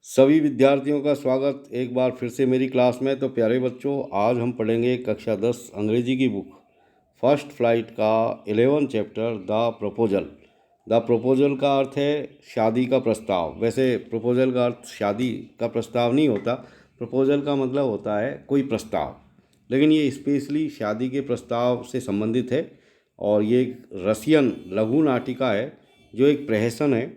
सभी विद्यार्थियों का स्वागत एक बार फिर से मेरी क्लास में। तो प्यारे बच्चों, आज हम पढ़ेंगे कक्षा 10 अंग्रेजी की बुक फर्स्ट फ्लाइट का 11 chapter the proposal. The proposal का अर्थ है शादी का प्रस्ताव। वैसे प्रपोजल का अर्थ शादी का प्रस्ताव नहीं होता, प्रपोजल का मतलब होता है कोई प्रस्ताव, लेकिन ये स्पेशली शादी के प्रस्ताव से संबंधित है। और ये एक रसियन लघु नाटिका है जो एक प्रहसन है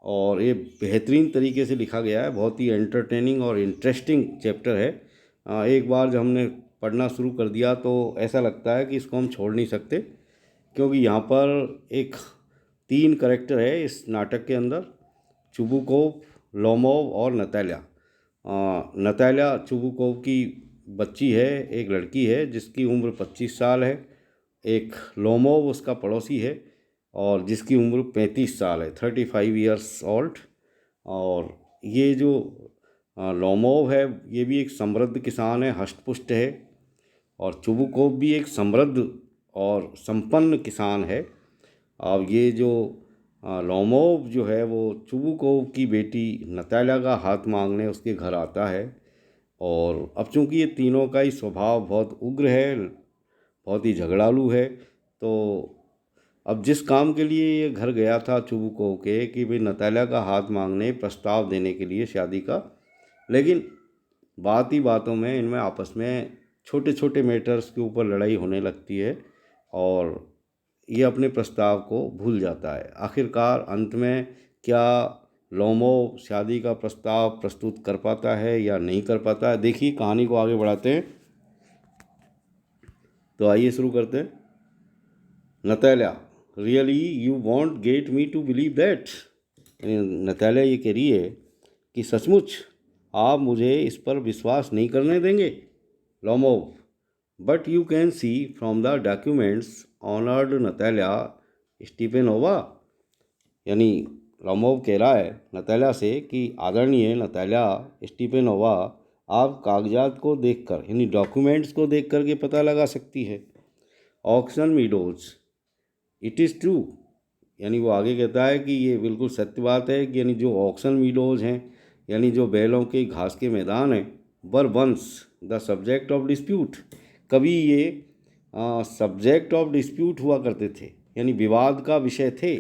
और ये बेहतरीन तरीके से लिखा गया है। बहुत ही एंटरटेनिंग और इंटरेस्टिंग चैप्टर है। एक बार जब हमने पढ़ना शुरू कर दिया तो ऐसा लगता है कि इसको हम छोड़ नहीं सकते, क्योंकि यहाँ पर एक 3 कैरेक्टर है इस नाटक के अंदर, चुबुकोव, लोमोव और नताल्या। नताल्या चुबुकोव की बच्ची है, एक लड़की है जिसकी उम्र 25 साल है। एक लोमोव उसका पड़ोसी है और जिसकी उम्र 35 साल है, 35 ईयर्स ओल्ड। और ये जो लोमोव है ये भी एक समृद्ध किसान है, हष्टपुष्ट है। और चुबुकोव भी एक समृद्ध और संपन्न किसान है। अब ये जो लोमोव जो है वो चुबुकोव की बेटी नताल्या का हाथ मांगने उसके घर आता है। और अब चूंकि ये तीनों का ही स्वभाव बहुत उग्र है, बहुत ही झगड़ालू है, तो अब जिस काम के लिए ये घर गया था चुबुकोव के कि भाई नताल्या का हाथ मांगने, प्रस्ताव देने के लिए शादी का, लेकिन बात ही बातों में इनमें आपस में छोटे छोटे मैटर्स के ऊपर लड़ाई होने लगती है और ये अपने प्रस्ताव को भूल जाता है। आखिरकार अंत में क्या लोमोव शादी का प्रस्ताव प्रस्तुत कर पाता है या नहीं कर पाता है, देखिए कहानी को आगे बढ़ाते हैं। तो आइए शुरू करते हैं। Natalya, really you won't get me to believe that. Natalya ये कह रही है कि सचमुच आप मुझे इस पर विश्वास नहीं करने देंगे। Lomov, but you can see from the documents honoured Natalya Stepanovna. यानी लोमोव कह रहा है नताल्या से कि आदरणीय नताल्या स्टीपेनोवा, आप कागजात को देखकर यानी डॉक्यूमेंट्स को देख कर के पता लगा सकती है। Oxen Meadows, it is true. यानी वो आगे कहता है कि ये बिल्कुल सत्य बात है कि यानी जो ऑक्सन मीडोज हैं यानी जो बैलों के घास के मैदान हैं, were once the subject of dispute. कभी ये सब्जेक्ट ऑफ डिस्प्यूट हुआ करते थे, यानी विवाद का विषय थे।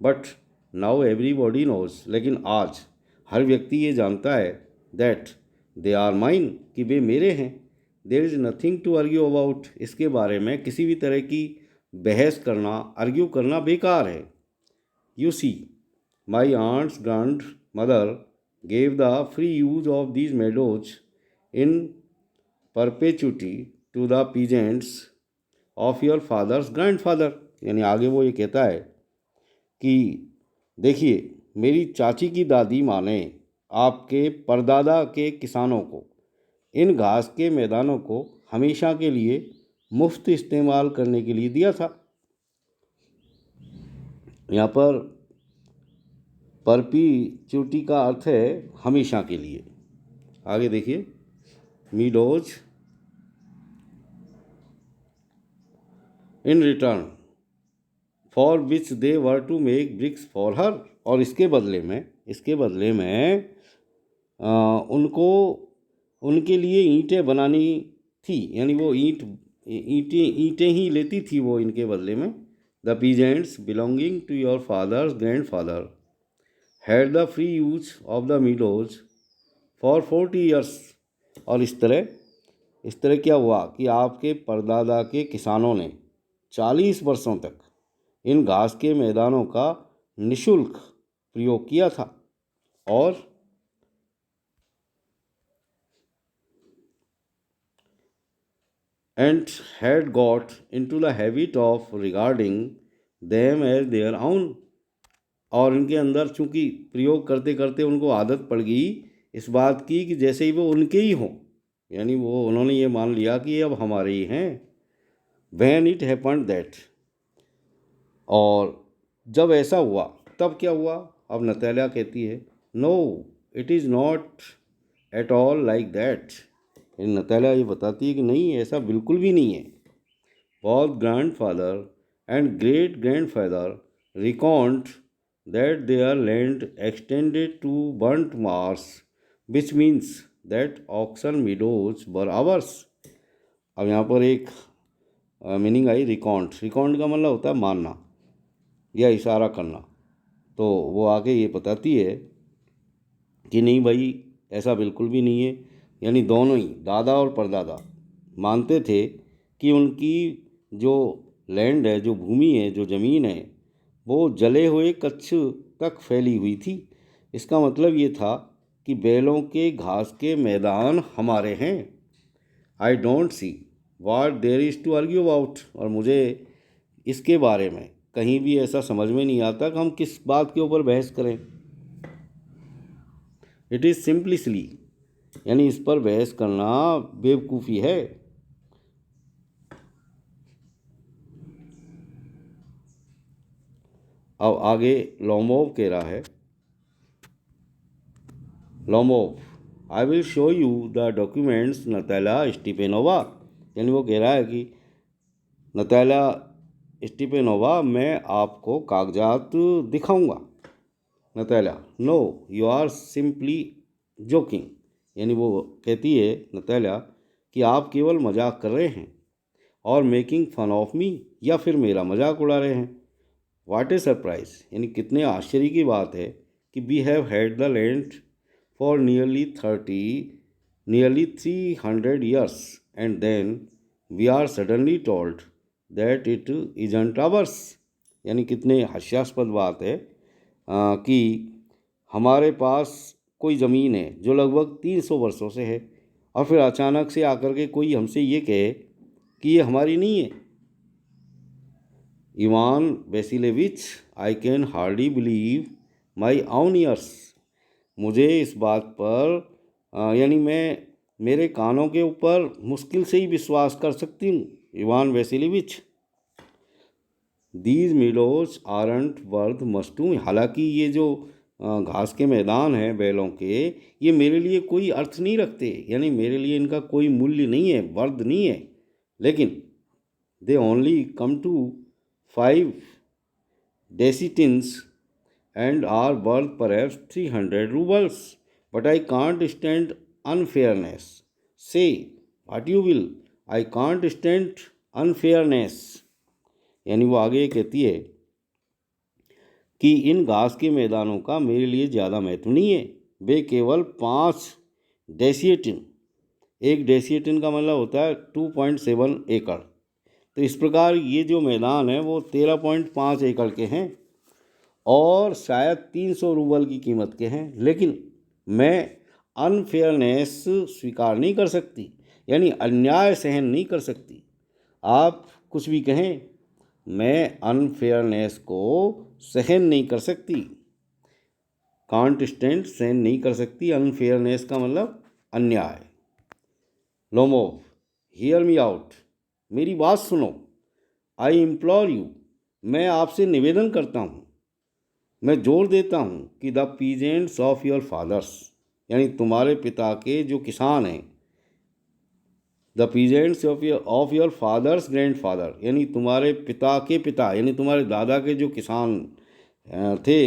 बट नाउ एवरीबॉडी नोज, लेकिन आज हर व्यक्ति ये जानता है दैट दे आर माइन, कि वे मेरे हैं। There is nothing to argue about, इसके बारे में किसी भी तरह की बहस करना, आर्ग्यू करना बेकार है। You see, my aunt's grandmother gave the free use of these meadows in perpetuity to the peasants of your father's grandfather. यानी आगे वो ये कहता है कि देखिए, मेरी चाची की दादी माँ ने आपके परदादा के किसानों को इन घास के मैदानों को हमेशा के लिए मुफ्त इस्तेमाल करने के लिए दिया था। यहाँ पर परपीचुटी का अर्थ है हमेशा के लिए। आगे देखिए, meadows in return for which they were to make bricks for her. और इसके बदले में उनको उनके लिए ईंटें बनानी थी, यानी वो ईंटें ही लेती थी वो इनके बदले में। The peasants belonging to your father's grandfather had the free use of the meadows for 40 years. और इस तरह क्या हुआ कि आपके परदादा के किसानों ने 40 वर्षों तक इन घास के मैदानों का निशुल्क प्रयोग किया था। और and had got into the habit of regarding them as their own। और इनके अंदर चूंकि प्रयोग करते करते उनको आदत पड़ गई इस बात की कि जैसे ही वो उनके ही हों, यानी वो उन्होंने ये मान लिया कि ये अब हमारे ही हैं। when it happened that, और जब ऐसा हुआ तब क्या हुआ। अब नताल्या कहती है no, it is not at all like that. Natalya ये बताती है कि नहीं, ऐसा बिल्कुल भी नहीं है। both grandfather and great grandfather recount that their land extended to burnt marsh which means that Oxen Meadows were ours. अब यहाँ पर एक मीनिंग आई रिकॉन्ट। रिकॉन्ट का मतलब होता है मानना या इशारा करना। तो वो आगे ये बताती है कि नहीं भाई, ऐसा बिल्कुल भी नहीं है। यानी दोनों ही दादा और परदादा मानते थे कि उनकी जो लैंड है, जो भूमि है, जो ज़मीन है, वो जले हुए कच्छ तक फैली हुई थी। इसका मतलब ये था कि बैलों के घास के मैदान हमारे हैं। I don't see what there is to argue about. और मुझे इसके बारे में कहीं भी ऐसा समझ में नहीं आता कि हम किस बात के ऊपर बहस करें। इट इज़ सिंपली सिली, यानी इस पर बहस करना बेवकूफ़ी है। अब आगे लोमोव कह रहा है, Lomov I will show you the documents Natalya Stepanovna. यानी वो कह रहा है कि नताला स्टीपेनोवा, मैं आपको कागजात दिखाऊंगा। Natalya no you are simply joking. यानी वो कहती है नताला कि आप केवल मजाक कर रहे हैं और मेकिंग फन ऑफ मी, या फिर मेरा मजाक उड़ा रहे हैं। वाट ए सरप्राइज, यानी कितने आश्चर्य की बात है कि we have had the land for nearly 300 years and then we are suddenly told that it isn't ours. यानी कितने हास्यास्पद बात है कि हमारे पास कोई ज़मीन है जो लगभग 300 वर्षों से है, और फिर अचानक से आकर के कोई हमसे ये कहे कि ये हमारी नहीं है। Ivan Vasilevich, I can hardly believe my own ears. मुझे इस बात पर यानी मैं मेरे कानों के ऊपर मुश्किल से ही विश्वास कर सकती हूँ। Ivan Vasilevich, these meadows aren't worth much. हालांकि ये जो घास के मैदान हैं बैलों के, ये मेरे लिए कोई अर्थ नहीं रखते, यानी मेरे लिए इनका कोई मूल्य नहीं है, वर्थ नहीं है। लेकिन they only come to 5 dessiatins and are worth perhaps 300 rubles. But I can't stand unfairness. Say what you will, I can't stand unfairness. यानी वो आगे कहती है कि इन घास के मैदानों का मेरे लिए ज़्यादा महत्व नहीं है। वे केवल 5 डेसिएटिन, एक डेसिएटिन का मतलब होता है 2.7 एकड़। तो इस प्रकार ये जो मैदान है वो 13.5 एकड़ के हैं और शायद 300 रूबल की कीमत के हैं। लेकिन मैं अनफेयरनेस स्वीकार नहीं कर सकती, यानी अन्याय सहन नहीं कर सकती। आप कुछ भी कहें, मैं अनफेयरनेस को सहन नहीं कर सकती। कांट स्टैंड, सहन नहीं कर सकती। अनफेयरनेस का मतलब अन्याय। लोमोव, हियर मी आउट, मेरी बात सुनो। आई इम्प्लोर यू, मैं आपसे निवेदन करता हूँ, मैं जोर देता हूँ कि the peasants of your fathers, यानी तुम्हारे पिता के जो किसान हैं, the peasants of your father's grand father, यानी तुम्हारे पिता के पिता, यानी तुम्हारे दादा के जो किसान थे,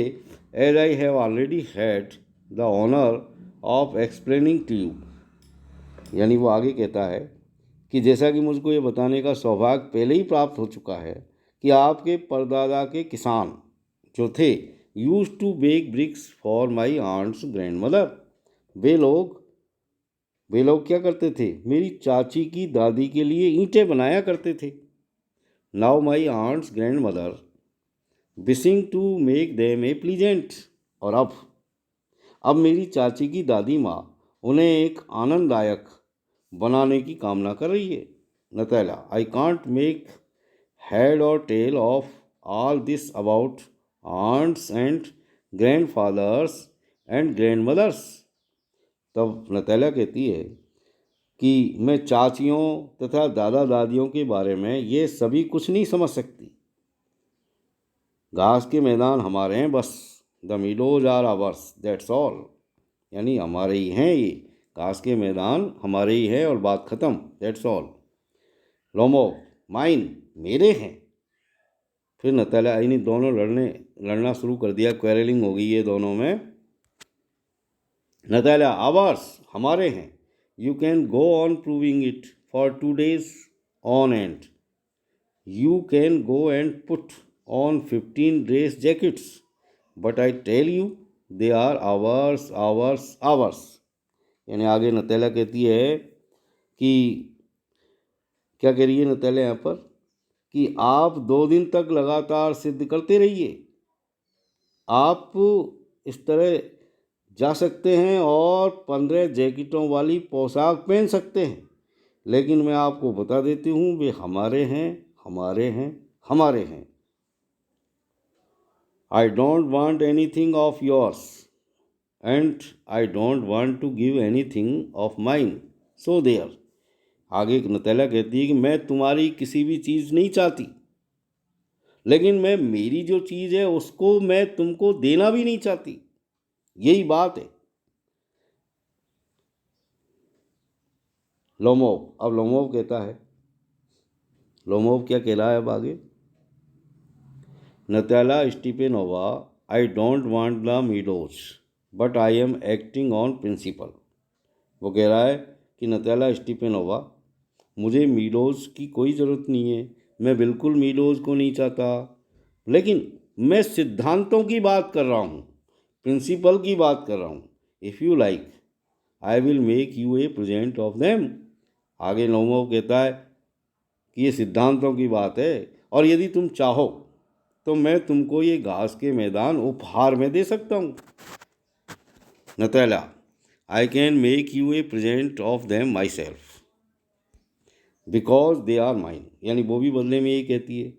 as I have already had the honour of explaining to you. यानी वो आगे कहता है कि जैसा कि मुझको ये बताने का सौभाग्य पहले ही प्राप्त हो चुका है कि आपके परदादा के किसान जो थे used to bake bricks for my aunt's grandmother. वे लोग क्या करते थे, मेरी चाची की दादी के लिए ईंटें बनाया करते थे। Now my aunt's grandmother wishing to make them a pleasant. और अब मेरी चाची की दादी माँ उन्हें एक आनंददायक बनाने की कामना कर रही है। Natalya, I can't make head or tail of all this about aunts and grandfathers and grandmothers. तब नताला कहती है कि मैं चाचियों तथा दादा दादियों के बारे में ये सभी कुछ नहीं समझ सकती। घास के मैदान हमारे हैं बस। The meadows are ours, that's all. यानी हमारे ही हैं ये घास के मैदान, हमारे ही हैं और बात ख़त्म, दैट्स ऑल। लोमो, माइन, मेरे हैं। फिर नताला, इन्हीं दोनों लड़ना शुरू कर दिया, क्वेरलिंग हो गई है दोनों में। नताला आवर्स हमारे हैं। You can go on proving it for 2 days on end. You can go and put on 15 dress jackets, but I tell you they are ours ours ours. यानी आगे नताला कहती है कि क्या कह रही है नताला यहाँ पर कि आप 2 दिन तक लगातार सिद्ध करते रहिए। आप इस तरह जा सकते हैं और 15 जैकेटों वाली पोशाक पहन सकते हैं, लेकिन मैं आपको बता देती हूँ वे हमारे हैं, हमारे हैं, हमारे हैं। I don't want anything of yours and I don't want to give anything of mine, so there. आगे नताला कहती है कि मैं तुम्हारी किसी भी चीज़ नहीं चाहती, लेकिन मैं मेरी जो चीज़ है उसको मैं तुमको देना भी नहीं चाहती। यही बात है। लोमोव, अब लोमोव कहता है, लोमोव क्या कह रहा है अब आगे, Natalya Stepanovna, I don't want the meadows but I am acting on principle. वो कह रहा है कि नताला स्टीपेनोवा, मुझे मीडोज की कोई ज़रूरत नहीं है, मैं बिल्कुल मीडोज को नहीं चाहता, लेकिन मैं सिद्धांतों की बात कर रहा हूँ, प्रिंसिपल की बात कर रहा हूँ। If you like I will make you a present of them. आगे लोमोव कहता है कि ये सिद्धांतों की बात है और यदि तुम चाहो तो मैं तुमको ये घास के मैदान उपहार में दे सकता हूँ। Natalya, I can make you a present of them myself because they are mine. यानी वो भी बदले में ये कहती है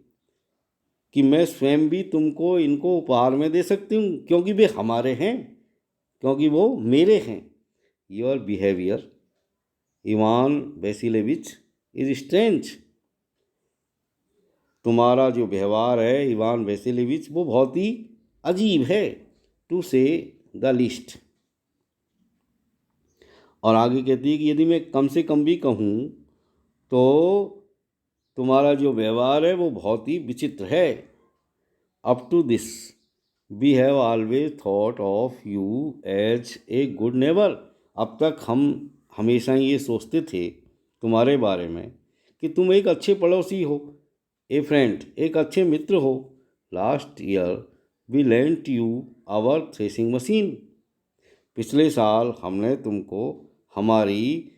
कि मैं स्वयं भी तुमको इनको उपहार में दे सकती हूँ क्योंकि वे हमारे हैं, क्योंकि वो मेरे हैं। Your behaviour Ivan Vasilevich is strange. तुम्हारा जो व्यवहार है इवान वेसिलेविच वो बहुत ही अजीब है, टू से द लीस्ट। और आगे कहती है कि यदि मैं कम से कम भी कहूँ तो तुम्हारा जो व्यवहार है वो बहुत ही विचित्र है। Up to this we have always thought of you as a good neighbour. अब तक हम हमेशा ये सोचते थे तुम्हारे बारे में कि तुम एक अच्छे पड़ोसी हो, ए फ्रेंड, एक अच्छे मित्र हो। Last year we lent you our threshing machine. पिछले साल हमने तुमको हमारी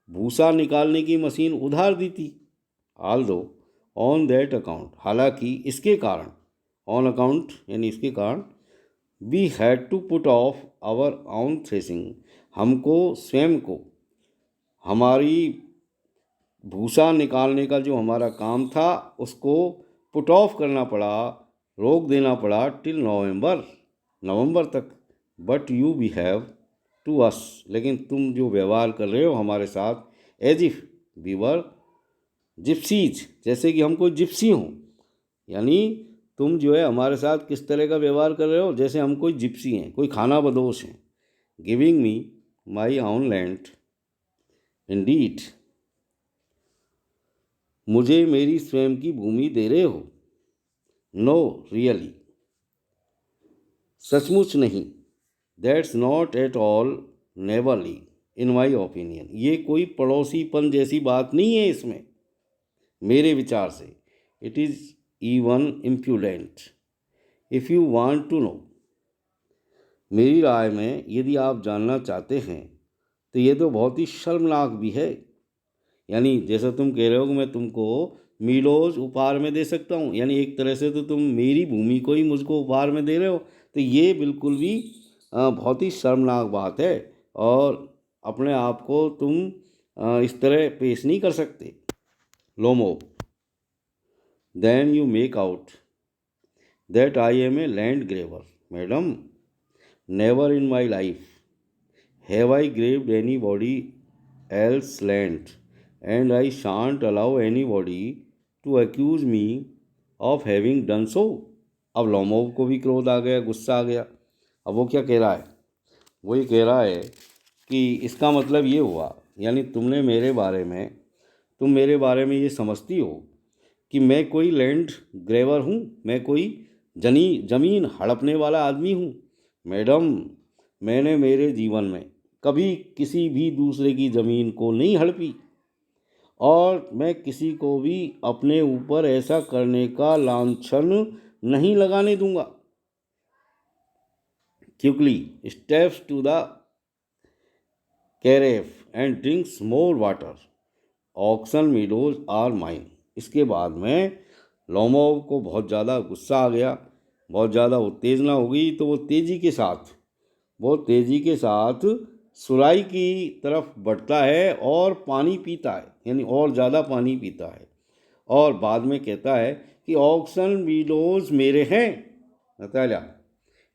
भूसा निकालने की मशीन उधार दी थी। ऑल्दो ऑन दैट अकाउंट, हालांकि इसके कारण, ऑन अकाउंट यानी इसके कारण, we had to put off our own threshing, हमको स्वयं को हमारी भूसा निकालने का जो हमारा काम था उसको पुट ऑफ करना पड़ा, रोक देना पड़ा टिल नवंबर तक। But you behave to us, लेकिन तुम जो व्यवहार कर रहे हो हमारे साथ, as if we were gypsies, जैसे कि हम कोई जिप्सी हों। यानी तुम जो है हमारे साथ किस तरह का व्यवहार कर रहे हो, जैसे हम कोई जिप्सी हैं, कोई खाना बदोश हैं। Giving me my own land Indeed, मुझे मेरी स्वयं की भूमि दे रहे हो। नो रियली, सचमुच नहीं। That's not at all neighbourly in my opinion, ये कोई पड़ोसीपन जैसी बात नहीं है इसमें मेरे विचार से। It is even impudent if you want to know. मेरी राय में यदि आप जानना चाहते हैं तो ये तो बहुत ही शर्मनाक भी है। यानी जैसा तुम कह रहे हो कि मैं तुमको मीलोज उपहार में दे सकता हूँ, यानी एक तरह से तो तुम मेरी भूमि को ही मुझको उपहार में दे रहे हो, तो ये बिल्कुल भी बहुत ही शर्मनाक बात है और अपने आप को तुम इस तरह पेश नहीं कर सकते। Lomov, then you make out that I am a land grabber. Madam, never in my life have I grabbed anybody else land and I shan't allow anybody to accuse me of having done so। अब Lomov को भी क्रोध आ गया, गुस्सा आ गया। अब वो क्या कह रहा है, वो ये कह रहा है कि इसका मतलब ये हुआ, यानी तुम मेरे बारे में ये समझती हो कि मैं कोई लैंड ग्रेवर हूँ, मैं कोई ज़मीन हड़पने वाला आदमी हूँ। मैडम, मैंने मेरे जीवन में कभी किसी भी दूसरे की ज़मीन को नहीं हड़पी, और मैं किसी को भी अपने ऊपर ऐसा करने का लांछन नहीं लगाने दूंगा। Quickly steps to the carafe and drinks more water. Oxen meadows are mine. इसके बाद में लोमोव को बहुत ज़्यादा गुस्सा आ गया, बहुत ज़्यादा उत्तेजना हो गई, तो वो तेज़ी के साथ सुराही की तरफ बढ़ता है और पानी पीता है, यानी और ज़्यादा पानी पीता है, और बाद में कहता है कि ऑक्सन मीडोज मेरे हैं Natalya,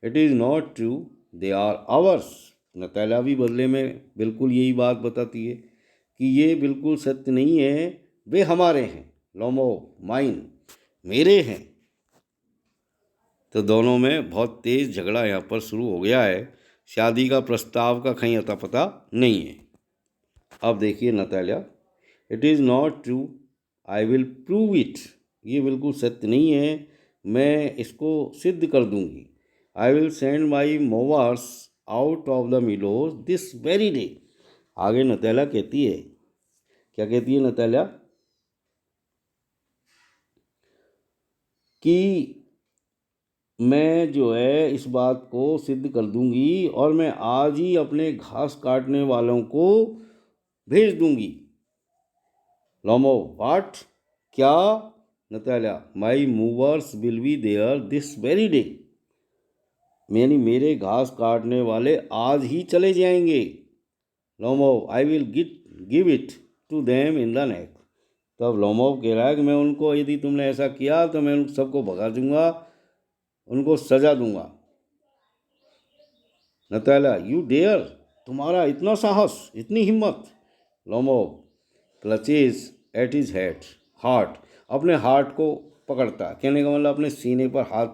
it is not true, they are ours. Natalya भी बदले में बिल्कुल यही बात बताती है कि ये बिल्कुल सत्य नहीं है, वे हमारे हैं। लोमो माइन, मेरे हैं। तो दोनों में बहुत तेज़ झगड़ा यहाँ पर शुरू हो गया है। शादी का प्रस्ताव का कहीं अता पता नहीं है। अब देखिए Natalia, it is not true, I will prove it. ये बिल्कुल सत्य नहीं है, मैं इसको सिद्ध कर दूंगी। I will send my mowers out of the meadows this very day. आगे नतालिया कहती है, क्या कहती है नतालिया, कि मैं जो है इस बात को सिद्ध कर दूंगी और मैं आज ही अपने घास काटने वालों को भेज दूंगी। लोमो वाट, क्या? Natalia, my mowers will be there this very day. यानी मेरे घास काटने वाले आज ही चले जाएंगे। Lomov, I will give it to them in the neck. तब लोमोव कह रहा है कि मैं उनको, यदि तुमने ऐसा किया तो मैं उन सबको भगा दूंगा, उनको सजा दूंगा। नतालिया, यू डेयर, तुम्हारा इतना साहस, इतनी हिम्मत। Lomov clutches at his heart, अपने हार्ट को पकड़ता, कहने का मतलब अपने सीने पर हाथ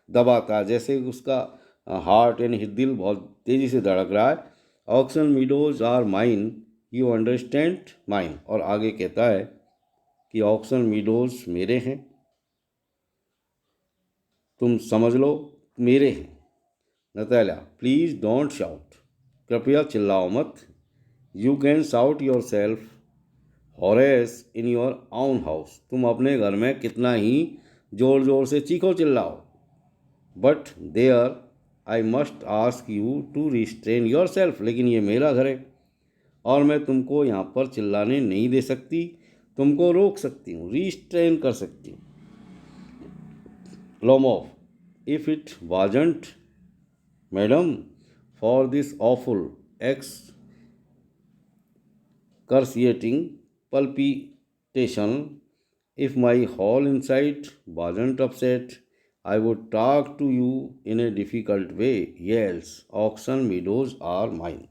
दबाता, जैसे उसका हार्ट यानी दिल बहुत तेज़ी से धड़क रहा है। Oxen meadows are mine, you understand mine. और आगे कहता है कि ऑक्सन मीडोज मेरे हैं, तुम समझ लो, मेरे हैं। नतालिया, प्लीज़ डोंट शाउट, कृपया चिल्लाओ मत। You can shout your self hoarse in your own house. तुम अपने घर में कितना ही जोर जोर से चीखो चिल्लाओ, but there I must ask you to restrain your self. लेकिन ये मेरा घर है और मैं तुमको यहाँ पर चिल्लाने नहीं दे सकती, तुमको रोक सकती हूँ, रिस्ट्रेन कर सकती हूँ। Lomov, if it wasn't madam for this awful excruciating palpitation, if my whole inside wasn't upset, I would talk to you in a difficult way. Yes, auction meadows are mine.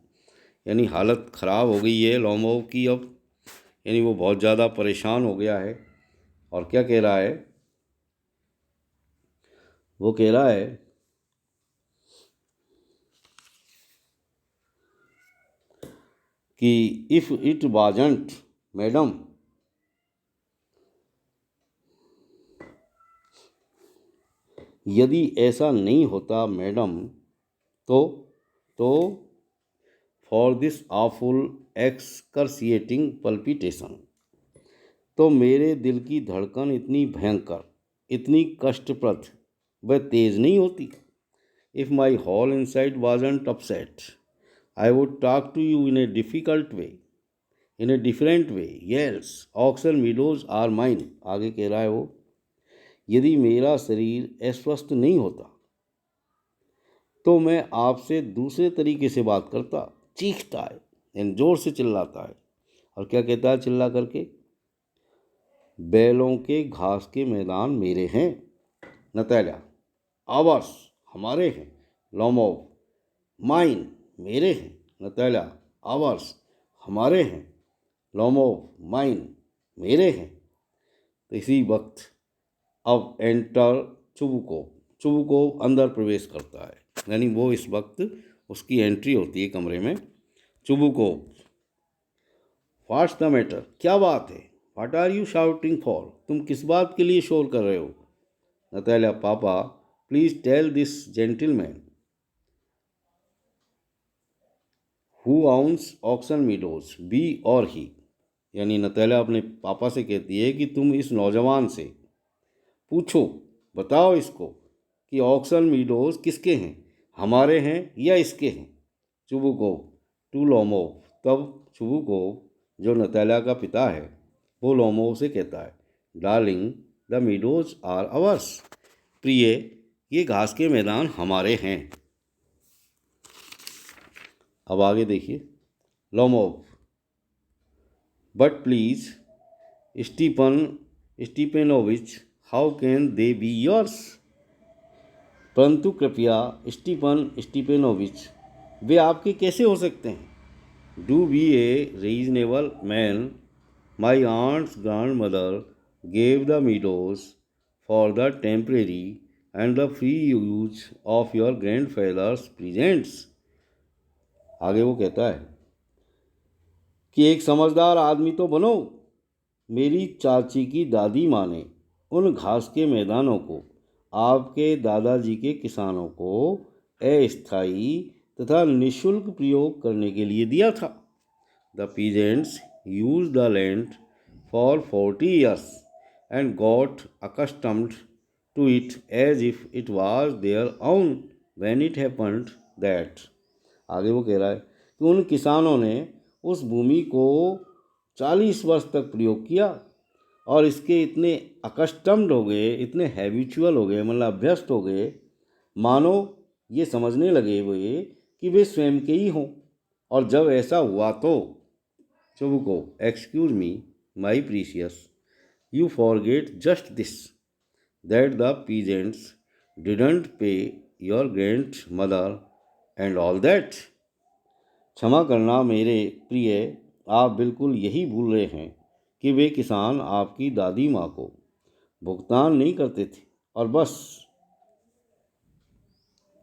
यानी हालत ख़राब हो गई है Lomov की अब, यानी वो बहुत ज़्यादा परेशान हो गया है। और क्या कह रहा है, वो कह रहा है कि इफ़ इट वाजंट मैडम, यदि ऐसा नहीं होता मैडम, तो तो फॉर दिस ऑफुल एक्सकर्सिएटिंग पल्पिटेशन, तो मेरे दिल की धड़कन इतनी भयंकर, इतनी कष्टप्रद व तेज नहीं होती। If my hall inside wasn't upset, I would talk to you in a difficult way, in a different way. Yes, Oxen meadows are mine. आगे कह रहा है वो, यदि मेरा शरीर अस्वस्थ नहीं होता तो मैं आपसे दूसरे तरीके से बात करता। चीखता है, यानी जोर से चिल्लाता है। और क्या कहता है चिल्ला करके, बैलों के घास के मैदान मेरे हैं। नतालिया, आवर्स, हमारे हैं। लोमोव, माइन, मेरे हैं। नतालिया, आवर्स, हमारे हैं। लोमोव, माइन, मेरे हैं। तो इसी वक्त अब एंटर चुबुकोव, चुबुकोव अंदर प्रवेश करता है, यानी वो इस वक्त उसकी एंट्री होती है कमरे में। चुबुकोव, व्हाट्स द मैटर, क्या बात है? What are you shouting for, तुम किस बात के लिए शोर कर रहे हो? Natalya, papa please tell this gentleman who owns Oxen Meadows, be or he. यानी नतैला अपने पापा से कहती है कि तुम इस नौजवान से पूछो, बताओ इसको कि ऑक्सन मीडोज किसके हैं, हमारे हैं या इसके हैं। Chubukov to Lomov. तब चुबुकोव जो नतैला का पिता है वो लोमोव से कहता है, darling the meadows are ours. प्रिय, ये घास के मैदान हमारे हैं। अब आगे देखिए। Lomov, but please Stepan Stepanovich, how can they be yours. परंतु कृपया स्टीफन स्टीफेनोविच, वे आपके कैसे हो सकते हैं। Do be a reasonable man, my aunt's grandmother gave the meadows for the temporary and the free use of your grandfather's presents. आगे वो कहता है कि एक समझदार आदमी तो बनो। मेरी चाची की दादी माँ ने उन घास के मैदानों को आपके दादाजी के किसानों को अस्थायी तथा निःशुल्क प्रयोग करने के लिए दिया था। The peasants use the land for 40 years and got accustomed to it as if it was their own when it happened that। आगे वो कह रहा है कि उन किसानों ने उस भूमि को 40 वर्ष तक प्रयोग किया और इसके इतने अकस्टम्ड हो गए, इतने हैबिचुअल हो गए, मतलब अभ्यस्त हो गए, मानो ये समझने लगे वे कि वे स्वयं के ही हों। और जब ऐसा हुआ तो Chubukov, excuse me my precious, you forget just this, that the peasants didn't pay your grandmother and all that. क्षमा करना मेरे प्रिय, आप बिल्कुल यही भूल रहे हैं कि वे किसान आपकी दादी माँ को भुगतान नहीं करते थे और बस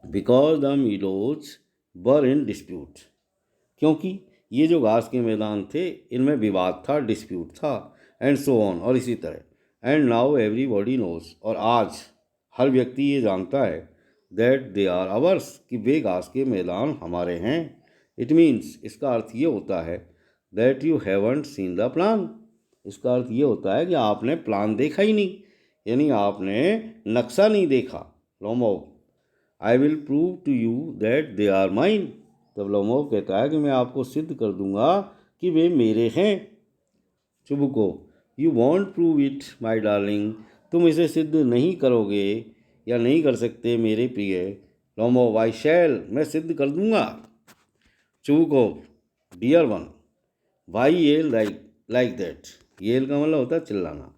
because the meadows were in dispute, क्योंकि ये जो घास के मैदान थे इनमें विवाद था, डिस्प्यूट था, एंड सो ऑन, और इसी तरह। एंड नाउ एवरीबॉडी नोज, और आज हर व्यक्ति ये जानता है, दैट दे आर अवर्स, कि वे घास के मैदान हमारे हैं। इट मीन्स, इसका अर्थ ये होता है, that you haven't seen the plan. इसका अर्थ ये होता है कि आपने प्लान देखा ही नहीं, यानी आपने नक्शा नहीं देखा। Lomov, I will prove to you that they are mine. तब लोमोव कहता है कि मैं आपको सिद्ध कर दूंगा कि वे मेरे हैं। चुबुको, you won't prove it my darling, तुम इसे सिद्ध नहीं करोगे या नहीं कर सकते मेरे प्रिय। लोमोव, आई शैल, मैं सिद्ध कर दूंगा। चुबुको, डियर वन, वाई ये लाइक दैट। येल का मतलब होता है चिल्लाना।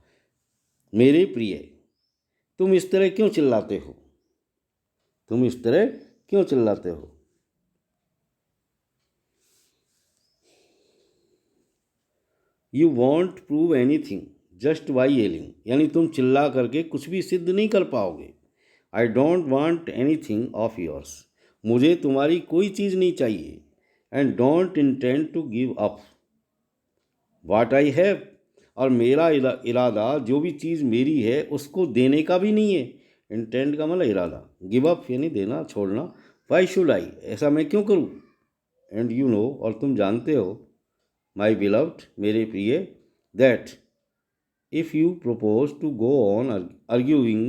मेरे प्रिय, तुम इस तरह क्यों चिल्लाते हो, तुम इस तरह क्यों चिल्लाते हो। You won't prove anything just by yelling, यानी तुम चिल्ला करके कुछ भी सिद्ध नहीं कर पाओगे। I don't want anything of yours, मुझे तुम्हारी कोई चीज़ नहीं चाहिए। And don't intend to give up what I have, और मेरा इरादा जो भी चीज़ मेरी है उसको देने का भी नहीं है। इंटेंट का मतलब इरादा, गिव अप यानी देना, छोड़ना। वाई शुड आई, ऐसा मैं क्यों करूँ। एंड यू नो, और तुम जानते हो, माई बिलव्ड, मेरे प्रिय, that if you propose to go on arguing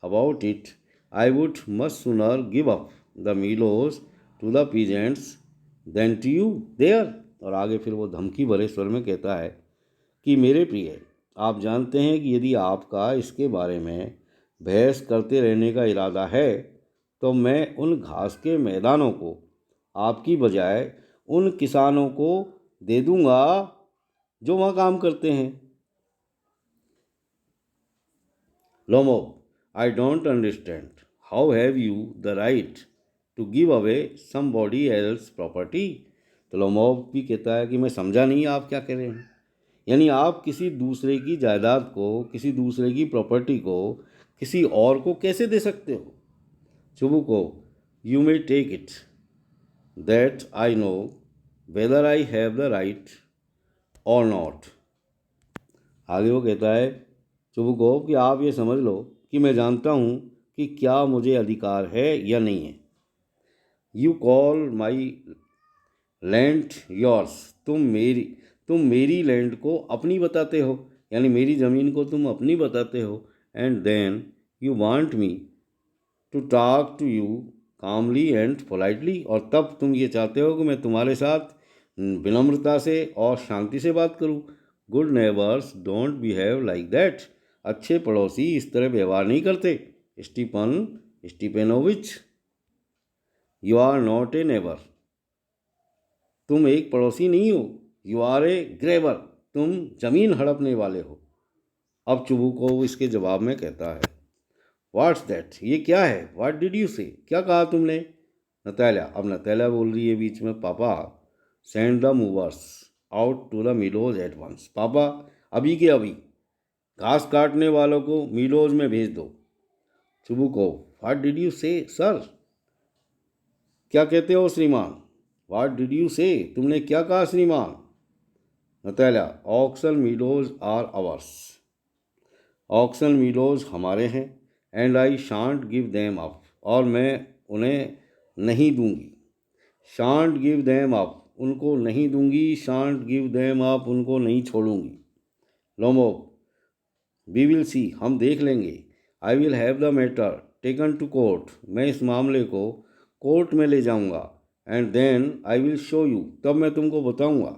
about it, I would much sooner give up the meadows to the peasants than to you there। और आगे फिर वो धमकी भरे स्वर में कहता है कि मेरे प्रिय, आप जानते हैं कि यदि आपका इसके बारे में बहस करते रहने का इरादा है तो मैं उन घास के मैदानों को आपकी बजाय उन किसानों को दे दूंगा जो वहाँ काम करते हैं। Lomov, I don't understand, how have you the right to give away somebody else property. तो लोमोव भी कहता है कि मैं समझा नहीं आप क्या कह रहे हैं, यानी आप किसी दूसरे की जायदाद को, किसी दूसरे की प्रॉपर्टी को किसी और को कैसे दे सकते हो। Chubukov, you may take it that I know whether I have the right or not. आगे वो कहता है चुबुको कि आप ये समझ लो कि मैं जानता हूँ कि क्या मुझे अधिकार है या नहीं है। You call my land yours, तुम मेरी लैंड को अपनी बताते हो, यानी मेरी ज़मीन को तुम अपनी बताते हो। And then you want me to talk to you calmly and politely, और तब तुम ये चाहते हो कि मैं तुम्हारे साथ विनम्रता से और शांति से बात करूं। Good neighbours don't behave like that, अच्छे पड़ोसी इस तरह व्यवहार नहीं करते। Stepanovich, you are not a neighbour, तुम एक पड़ोसी नहीं हो। यू आर ए ग्रेबर, तुम जमीन हड़पने वाले हो। अब चुबुकोव इसके जवाब में कहता है, व्हाट्स दैट, ये क्या है? व्हाट डिड यू से, क्या कहा तुमने? नतालिया, अब नतालिया बोल रही है बीच में, papa send the mowers out to the meadows at once, पापा अभी के अभी घास काटने वालों को मीलोज में भेज दो। चुबुकोव, व्हाट डिड यू से सर, क्या कहते हो श्रीमान? व्हाट डिड यू से, तुमने क्या कहा श्रीमान? Natalia, oxen meadows are ours, oxen meadows हमारे हैं। And I shan't give them up, और मैं उन्हें नहीं दूंगी। शांट गिव देम अप, उनको नहीं दूंगी। शांट गिव देम अप, उनको नहीं छोड़ूंगी। लोमोव, वी विल सी, हम देख लेंगे। I will have the matter taken to court, मैं इस मामले को कोर्ट में ले जाऊंगा। And then I will show you, तब मैं तुमको बताऊंगा।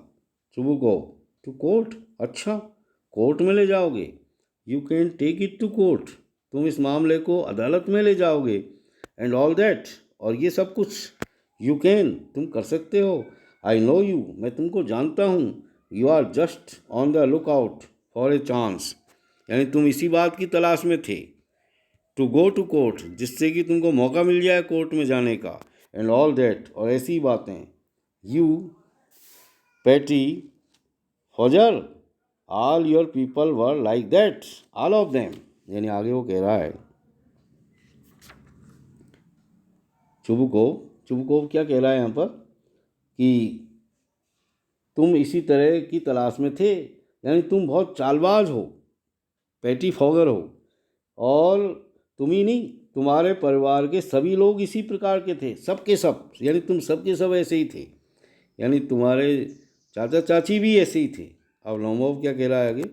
चुबुकोव, टू कोर्ट, अच्छा कोर्ट में ले जाओगे? You can take it to court, तुम इस मामले को अदालत में ले जाओगे। एंड ऑल दैट, और ये सब कुछ। यू कैन, तुम कर सकते हो। आई नो यू, मैं तुमको जानता हूँ। You are just on the lookout for a chance, यानी तुम इसी बात की तलाश में थे, टू गो टू कोर्ट, जिससे कि तुमको मौका मिल जाए कोर्ट में जाने का। एंड ऑल दैट, और ऐसी बातें। You pettifogger, all your people were like that, all of them, यानी आगे वो कह रहा है, चुबुकोव क्या कह रहा है यहाँ पर कि तुम इसी तरह की तलाश में थे, यानी तुम बहुत चालबाज हो, पैटी फॉगर हो। और तुम ही नहीं, तुम्हारे परिवार के सभी लोग इसी प्रकार के थे, सबके सब, यानी तुम सबके सब ऐसे ही थे, यानी तुम्हारे चाचा चाची भी ऐसे ही थे। अब लोमोव क्या कह रहा है आगे,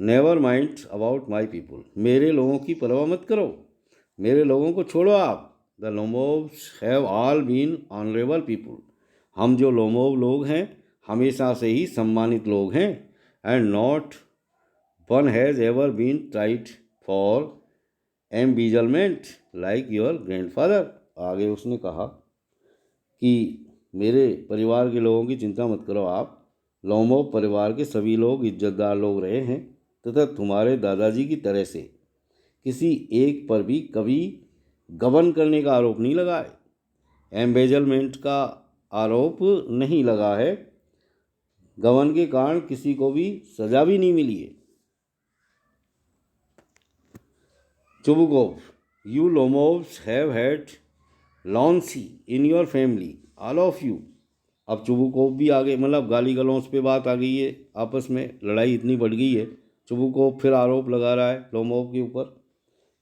never mind about my people, मेरे लोगों की परवाह मत करो, मेरे लोगों को छोड़ो आप। The Lomovs have all been honourable people, हम जो लोमोव लोग हैं हमेशा से ही सम्मानित लोग हैं। And not one has ever been tried for embezzlement like your grandfather. आगे उसने कहा कि मेरे परिवार के लोगों की चिंता मत करो आप, लोमोव परिवार के सभी लोग इज्जतदार लोग रहे हैं, तथा तुम्हारे दादाजी की तरह से किसी एक पर भी कभी गबन करने का आरोप नहीं लगा है, एम्बेजलमेंट का आरोप नहीं लगा है, गबन के कारण किसी को भी सजा भी नहीं मिली है। Chubukov, you Lomovs have had lunacy in your family, all of you. अब चुबुकोव भी आगे, मतलब गाली गलौज पे बात आ गई है, आपस में लड़ाई इतनी बढ़ गई है। चुबुकोव फिर आरोप लगा रहा है लोमोव के ऊपर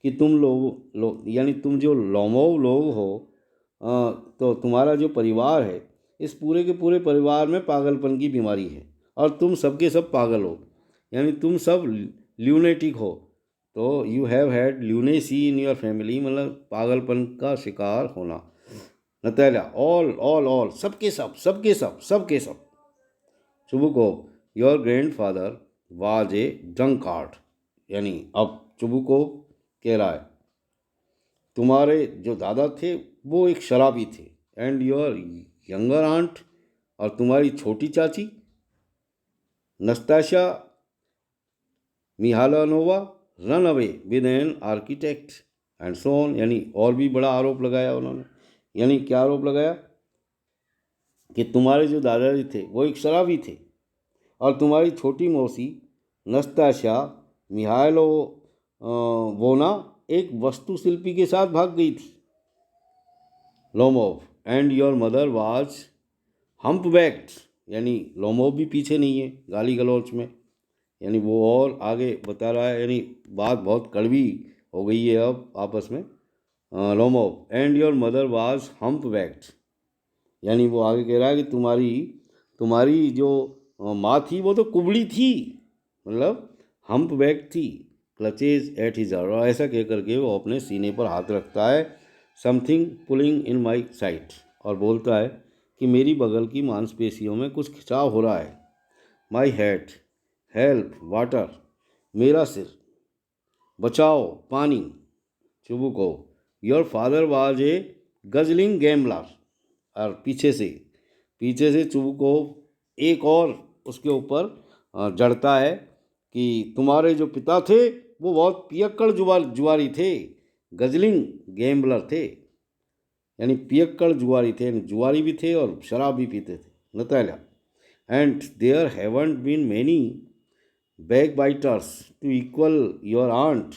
कि तुम यानी तुम जो लोमोव लोग हो, तो तुम्हारा जो परिवार है, इस पूरे के पूरे परिवार में पागलपन की बीमारी है, और तुम सबके सब पागल हो, यानी तुम सब ल्यूनेटिक हो। तो you have had lunacy in your family, मतलब पागलपन का शिकार होना। नतालिया, ऑल ऑल ऑल, सबके सब, सबके सब, सबके सब। Chubukov, your grandfather was a drunkard, यानी अब चुबुकोव कह रहा है तुम्हारे जो दादा थे वो एक शराबी थे। एंड योर यंगर आंट, और तुम्हारी छोटी चाची Nastasya Mikhailovna run away with an architect and so on, यानी और भी बड़ा आरोप लगाया उन्होंने। यानी क्या आरोप लगाया कि तुम्हारे जो दादाजी थे वो एक शराबी थे, और तुम्हारी छोटी मौसी नस्ताशा मिहाइलो वोना एक वास्तुशिल्पी के साथ भाग गई थी। Lomov, and your mother was humpbacked, यानी लोमोव भी पीछे नहीं है गाली गलौच में, यानी वो और आगे बता रहा है, यानी बात बहुत कड़वी हो गई है अब आपस में। Lomov, and your mother was humpbacked, यानी वो आगे कह रहा है कि तुम्हारी तुम्हारी जो माँ थी वो तो कुबड़ी थी, मतलब हम्प बैक थी। क्लचेज एट हिज और ऐसा कह करके वो अपने सीने पर हाथ रखता है। Something pulling in my site, और बोलता है कि मेरी बगल की मांसपेशियों में कुछ खिंचाव हो रहा है। माई हेड, हेल्प वाटर, मेरा सिर, बचाओ पानी। चुबुको, your father was a guzzling gambler. और पीछे से चुबुको एक और उसके ऊपर जड़ता है कि तुम्हारे जो पिता थे वो बहुत पियक्कड़ जुआरी थे, गजलिंग गैम्बलर थे। यानी पियक्कड़ जुआरी थे, यानी जुआरी भी थे और शराब भी पीते थे। Natalya, and there haven't been many backbiters to equal your aunt.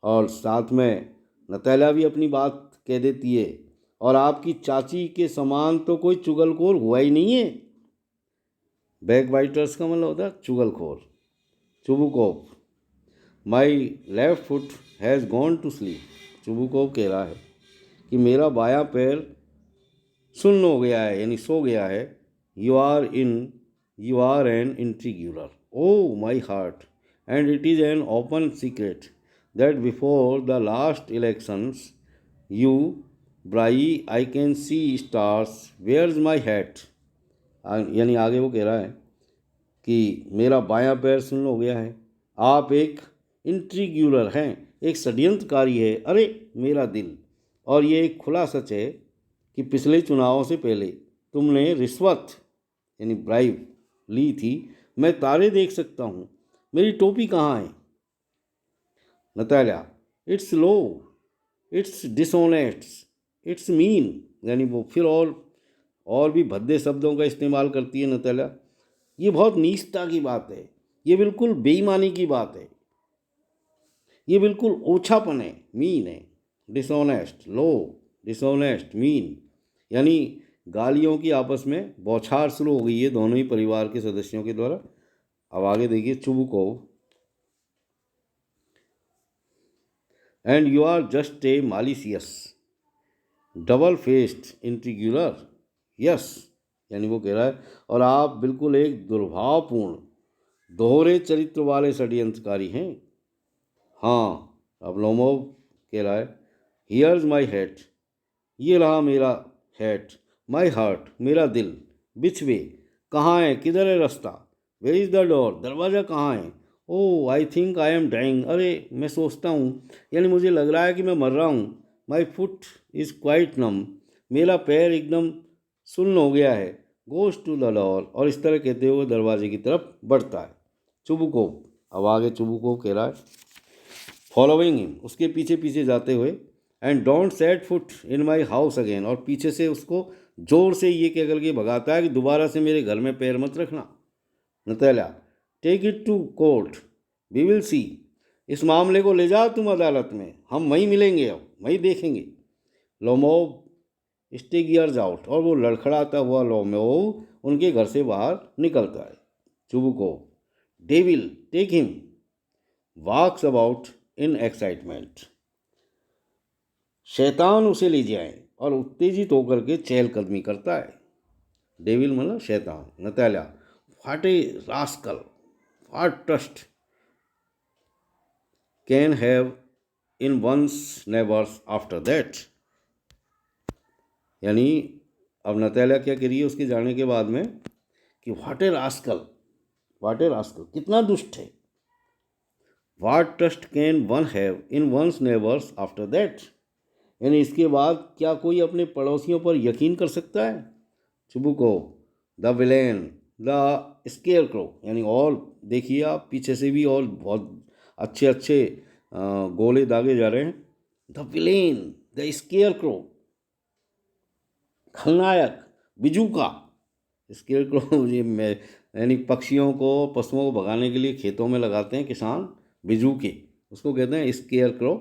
और साथ में नतालिया भी अपनी बात कह देती है, और आपकी चाची के समान तो कोई चुगलखोर हुआ ही नहीं है। बैक बाइटर्स का मतलब होता है चुगलखोर। Chubukov, my left foot has gone to sleep. Chubukov कह रहा है कि मेरा बायां पैर सुन्न हो गया है, यानी सो गया है। You are an intriguer, oh my heart, and it is an open secret that before the last elections you bri I can see stars, where is my hat. यानी आगे वो कह रहा है कि मेरा बायां पैर सुन्न हो गया है, आप एक इंट्रीग्यूलर हैं, एक षड्यंत्रकारी है, अरे मेरा दिल। और ये एक खुला सच है कि पिछले चुनावों से पहले तुमने रिश्वत यानी ब्राइब ली थी। मैं तारे देख सकता हूँ, मेरी टोपी कहाँ है। Natalia, it's low, it's dishonest, it's mean. यानी वो फिर और भी भद्दे शब्दों का इस्तेमाल करती है नतालिया। ये बहुत नीचता की बात है, ये बिल्कुल बेईमानी की बात है, ये बिल्कुल ओछापन है, मीन है। डिसऑनेस्ट, लो, डिसऑनेस्ट, मीन। यानी गालियों की आपस में बौछार शुरू हो गई है दोनों ही परिवार के सदस्यों के द्वारा। अब आगे देखिए Chubukov, and you are just a malicious double faced intriguer, yes. यानी वो कह रहा है और आप बिल्कुल एक दुर्भावपूर्ण दोहरे चरित्र वाले षड्यंत्रकारी हैं। हाँ, अब लोमोव कह रहा है, हियर्स माई हेड, ये रहा मेरा हेड, माई हार्ट, मेरा दिल, बिछवे कहाँ है, किधर है रास्ता, वेयर इज़ द डोर, दरवाज़ा कहाँ है। Oh I think I am dying, अरे मैं सोचता हूँ, यानी मुझे लग रहा है कि मैं मर रहा हूँ। माई फुट इज़ क्वाइट नम, मेरा पैर एकदम सुन्न हो गया है। गोज टू द डोर, और इस तरह कहते हुए दरवाजे की तरफ बढ़ता है। चुबुकोव, अब आगे चुबुकोव कह रहा है, फॉलोइंग हिम, उसके पीछे पीछे जाते हुए, and don't set foot in my house again, और पीछे से उसको जोर से ये कह करके भगाता है कि दोबारा से मेरे घर में पैर मत रखना। Natalya, take it to court, we will see, इस मामले को ले जाओ तुम अदालत में, हम वहीं मिलेंगे, अब वहीं देखेंगे। लोमोव स्टेगियर्स आउट, और वो लड़खड़ाता हुआ लोमोव उनके घर से बाहर निकलता है। Chubukov, devil take him, walks about in excitement, शैतान उसे ले जाए, और उत्तेजित होकर के चहलकदमी करता है। डेविल मतलब शैतान। Natalya, what a rascal, what trust can have in one's neighbours after that. यानी अब नतालिया क्या कह रही है उसके जाने के बाद में कि what a rascal, what a rascal, कितना दुष्ट है। What trust can one have in one's neighbours after that, यानी इसके बाद क्या कोई अपने पड़ोसियों पर यकीन कर सकता है। Chubukov, the villain, the scarecrow, यानी और देखिए आप पीछे से भी और बहुत अच्छे अच्छे गोले दागे जा रहे हैं। द विलेन, द स्केयरक्रो, खलनायक, बिजूका। स्केयरक्रो ये मैं यानी पक्षियों को पशुओं को भगाने के लिए खेतों में लगाते हैं किसान बिजूके, उसको कहते हैं स्केयरक्रो।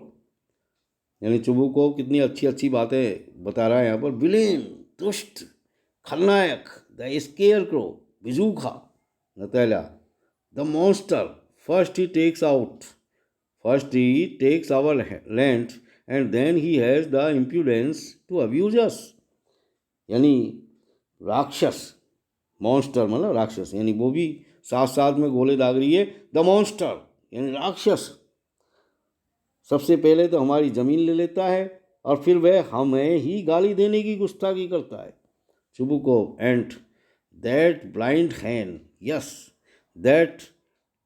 यानी चुबुकोव कितनी अच्छी अच्छी बातें बता रहा है यहाँ पर। विलेन, दुष्ट, खलनायक, द स्केयरक्रो, बिजूखा। Natalia, the monster, first he takes out, first he takes our land, and then he has the impudence to abuse us. यानी राक्षस, मॉन्स्टर मतलब राक्षस, यानी वो भी साथ साथ में गोले दाग रही है, द मॉन्स्टर यानी राक्षस सबसे पहले तो हमारी ज़मीन ले लेता है और फिर वह हमें ही गाली देने की गुस्ताखी करता है। Chubukov, and that blind hen, yes, that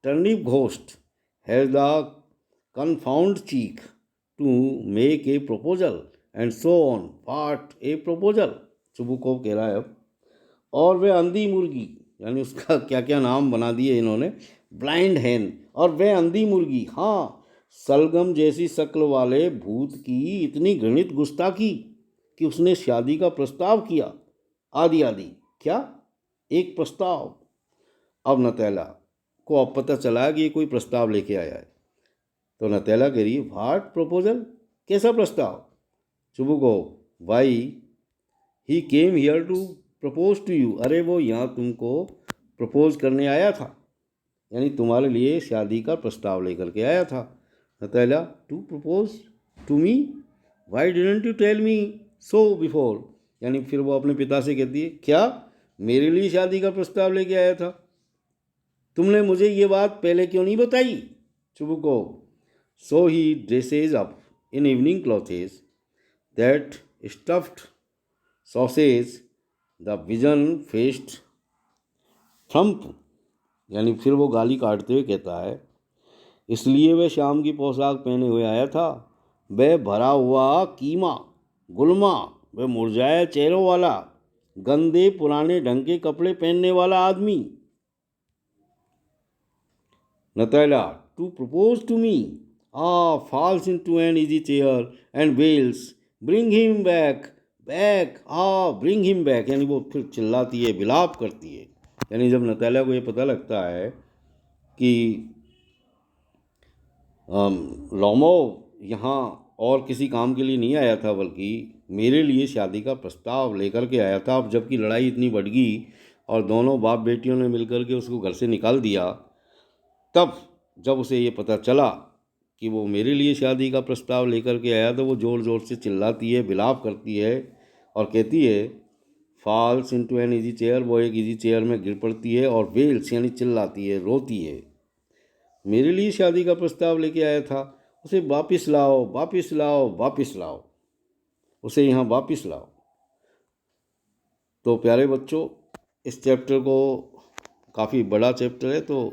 turnip ghost has the confounded cheek to make a proposal and so on, what a proposal. Chubukov कह रहा है अब, और वह अंधी मुर्गी, यानी उसका क्या क्या नाम बना दिए इन्होंने, ब्लाइंड हैन, और वह अंधी मुर्गी, हाँ, सलगम जैसी शक्ल वाले भूत की इतनी घृणित गुस्ताखी कि उसने शादी का प्रस्ताव किया, आदि आदि। क्या? एक प्रस्ताव। अब नतैला को अब पता चला कि ये कोई प्रस्ताव लेके आया है, तो नतैला कह रही है, व्हाट प्रपोजल, कैसा प्रस्ताव? Chubukov, why he came here to propose to you, अरे वो यहाँ तुमको प्रपोज करने आया था, यानी तुम्हारे लिए शादी का प्रस्ताव लेकर के आया था। Natalia, to propose to me, why didn't you tell me so before, यानी फिर वो अपने पिता से कहती है, क्या मेरे लिए शादी का प्रस्ताव लेके आया था, तुमने मुझे ये बात पहले क्यों नहीं बताई? Chubukov, so he dresses up in evening clothes that stuffed sausage the vision faced thump, यानी फिर वो गाली काटते हुए कहता है, इसलिए वह शाम की पोशाक पहने हुए आया था, वह भरा हुआ कीमा, गुलमा, वह मुरझाए चेहरों वाला, गंदे पुराने ढंग के कपड़े पहनने वाला आदमी। Natalia, to propose to me, falls into an easy chair and wails, bring him back, back, bring him back, यानी वो फिर चिल्लाती है, विलाप करती है। यानी जब नतैला को ये पता लगता है कि लोमोव यहाँ और किसी काम के लिए नहीं आया था, बल्कि मेरे लिए शादी का प्रस्ताव लेकर के आया था, अब जबकि लड़ाई इतनी बढ़ गई और दोनों बाप बेटियों ने मिलकर के उसको घर से निकाल दिया, तब जब उसे ये पता चला कि वो मेरे लिए शादी का प्रस्ताव लेकर के आया, तो वो ज़ोर ज़ोर से चिल्लाती है, विलाप करती है और कहती है, false into an easy chair, वो एक इजी चेयर में गिर पड़ती है, और वेल्स यानी चिल्लाती है, रोती है, मेरे लिए शादी का प्रस्ताव लेके आया था, उसे वापिस लाओ, वापिस लाओ, वापिस लाओ, उसे यहाँ वापिस लाओ। तो प्यारे बच्चों, इस चैप्टर को, काफ़ी बड़ा चैप्टर है, तो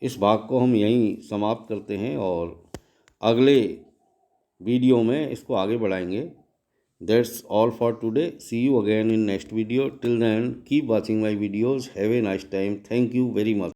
इस भाग को हम यहीं समाप्त करते हैं और अगले वीडियो में इसको आगे बढ़ाएंगे। That's all for today, see you again in next video, till then keep watching my videos, have a nice time, thank you very much.